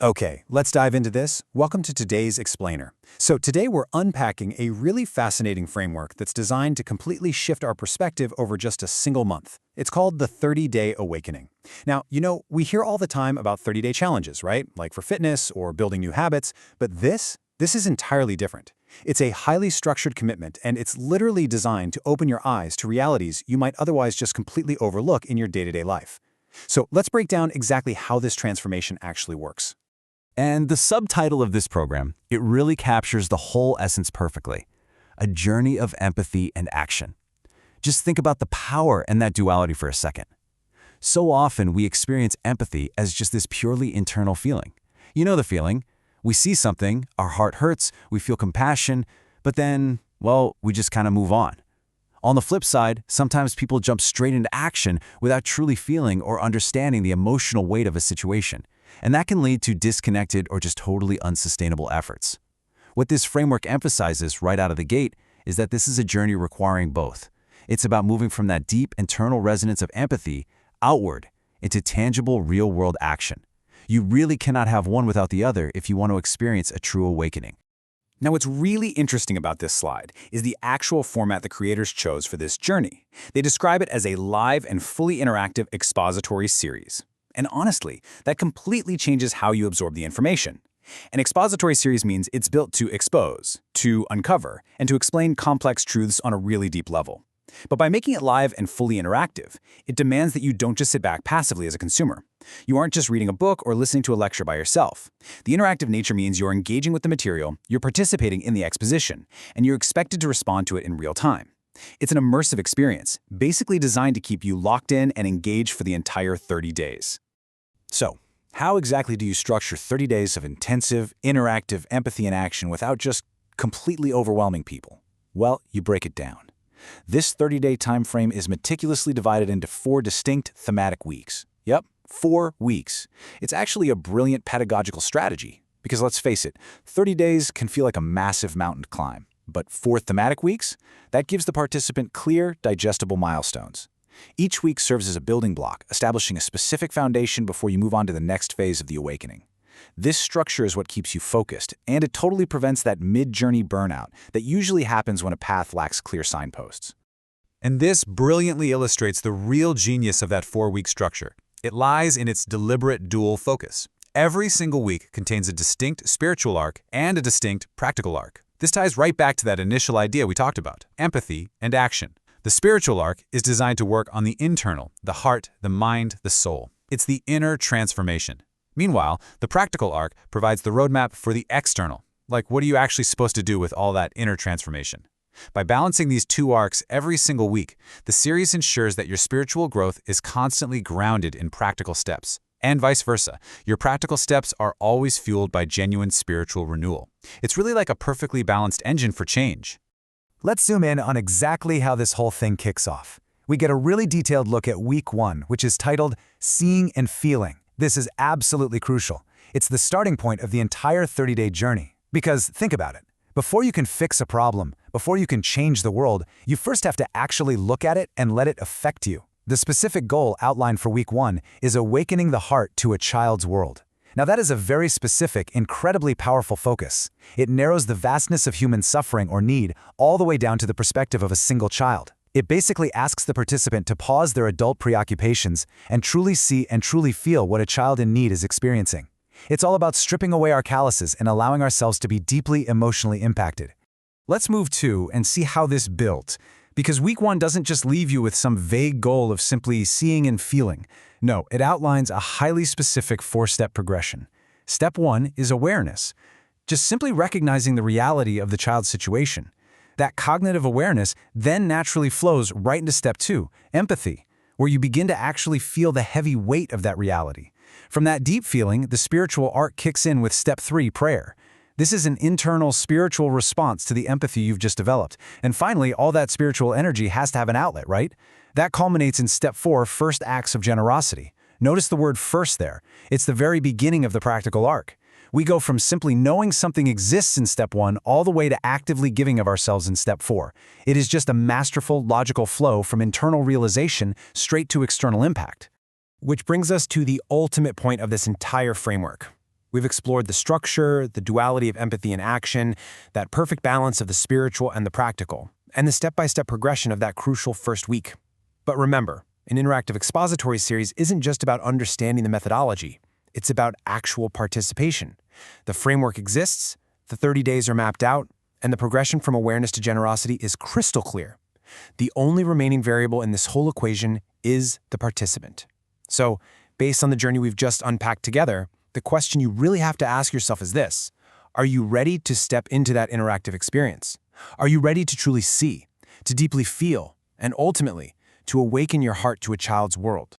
Okay, let's dive into this. Welcome to today's Explainer. So today we're unpacking a really fascinating framework that's designed to completely shift our perspective over just a single month. It's called the 30-day awakening. Now, we hear all the time about 30-day challenges, right? Like for fitness or building new habits, but this is entirely different. It's a highly structured commitment, and it's literally designed to open your eyes to realities you might otherwise just completely overlook in your day-to-day life. So let's break down exactly how this transformation actually works. And the subtitle of this program, it really captures the whole essence perfectly. A journey of empathy and action. Just think about the power in that duality for a second. So often we experience empathy as just this purely internal feeling. You know the feeling. We see something, our heart hurts, we feel compassion, but then, well, we just kind of move on. On the flip side, sometimes people jump straight into action without truly feeling or understanding the emotional weight of a situation. And that can lead to disconnected or just totally unsustainable efforts. What this framework emphasizes right out of the gate is that this is a journey requiring both. It's about moving from that deep internal resonance of empathy outward into tangible real-world action. You really cannot have one without the other if you want to experience a true awakening. Now, what's really interesting about this slide is the actual format the creators chose for this journey. They describe it as a live and fully interactive expository series. And honestly, that completely changes how you absorb the information. An expository series means it's built to expose, to uncover, and to explain complex truths on a really deep level. But by making it live and fully interactive, it demands that you don't just sit back passively as a consumer. You aren't just reading a book or listening to a lecture by yourself. The interactive nature means you're engaging with the material, you're participating in the exposition, and you're expected to respond to it in real time. It's an immersive experience, basically designed to keep you locked in and engaged for the entire 30 days. So, how exactly do you structure 30 days of intensive, interactive empathy and action without just completely overwhelming people? Well, you break it down. This 30-day time frame is meticulously divided into 4 distinct thematic weeks. Yep, 4 weeks. It's actually a brilliant pedagogical strategy, because let's face it, 30 days can feel like a massive mountain to climb. But 4 thematic weeks? That gives the participant clear, digestible milestones. Each week serves as a building block, establishing a specific foundation before you move on to the next phase of the awakening. This structure is what keeps you focused, and it totally prevents that mid-journey burnout that usually happens when a path lacks clear signposts. And this brilliantly illustrates the real genius of that 4-week structure. It lies in its deliberate dual focus. Every single week contains a distinct spiritual arc and a distinct practical arc. This ties right back to that initial idea we talked about, empathy and action. The spiritual arc is designed to work on the internal, the heart, the mind, the soul. It's the inner transformation. Meanwhile, the practical arc provides the roadmap for the external. Like, what are you actually supposed to do with all that inner transformation? By balancing these 2 arcs every single week, the series ensures that your spiritual growth is constantly grounded in practical steps. And vice versa, your practical steps are always fueled by genuine spiritual renewal. It's really like a perfectly balanced engine for change. Let's zoom in on exactly how this whole thing kicks off. We get a really detailed look at week 1, which is titled Seeing and Feeling. This is absolutely crucial. It's the starting point of the entire 30-day journey. Because think about it. Before you can fix a problem, before you can change the world, you first have to actually look at it and let it affect you. The specific goal outlined for week 1 is awakening the heart to a child's world. Now that is a very specific, incredibly powerful focus. It narrows the vastness of human suffering or need all the way down to the perspective of a single child. It basically asks the participant to pause their adult preoccupations and truly see and truly feel what a child in need is experiencing. It's all about stripping away our calluses and allowing ourselves to be deeply emotionally impacted. Let's move to and see how this built, because week 1 doesn't just leave you with some vague goal of simply seeing and feeling. No, it outlines a highly specific 4-step progression. Step 1 is awareness, just simply recognizing the reality of the child's situation. That cognitive awareness then naturally flows right into step 2, empathy, where you begin to actually feel the heavy weight of that reality. From that deep feeling, the spiritual arc kicks in with step 3, prayer. This is an internal spiritual response to the empathy you've just developed. And finally, all that spiritual energy has to have an outlet, right? That culminates in step 4, first acts of generosity. Notice the word first there. It's the very beginning of the practical arc. We go from simply knowing something exists in step 1 all the way to actively giving of ourselves in step 4. It is just a masterful, logical flow from internal realization straight to external impact. Which brings us to the ultimate point of this entire framework. We've explored the structure, the duality of empathy and action, that perfect balance of the spiritual and the practical, and the step-by-step progression of that crucial first week. But remember, an interactive expository series isn't just about understanding the methodology. It's about actual participation. The framework exists, the 30 days are mapped out, and the progression from awareness to generosity is crystal clear. The only remaining variable in this whole equation is the participant. So, based on the journey we've just unpacked together, the question you really have to ask yourself is this: are you ready to step into that interactive experience? Are you ready to truly see, to deeply feel, and ultimately, to awaken your heart to a child's world?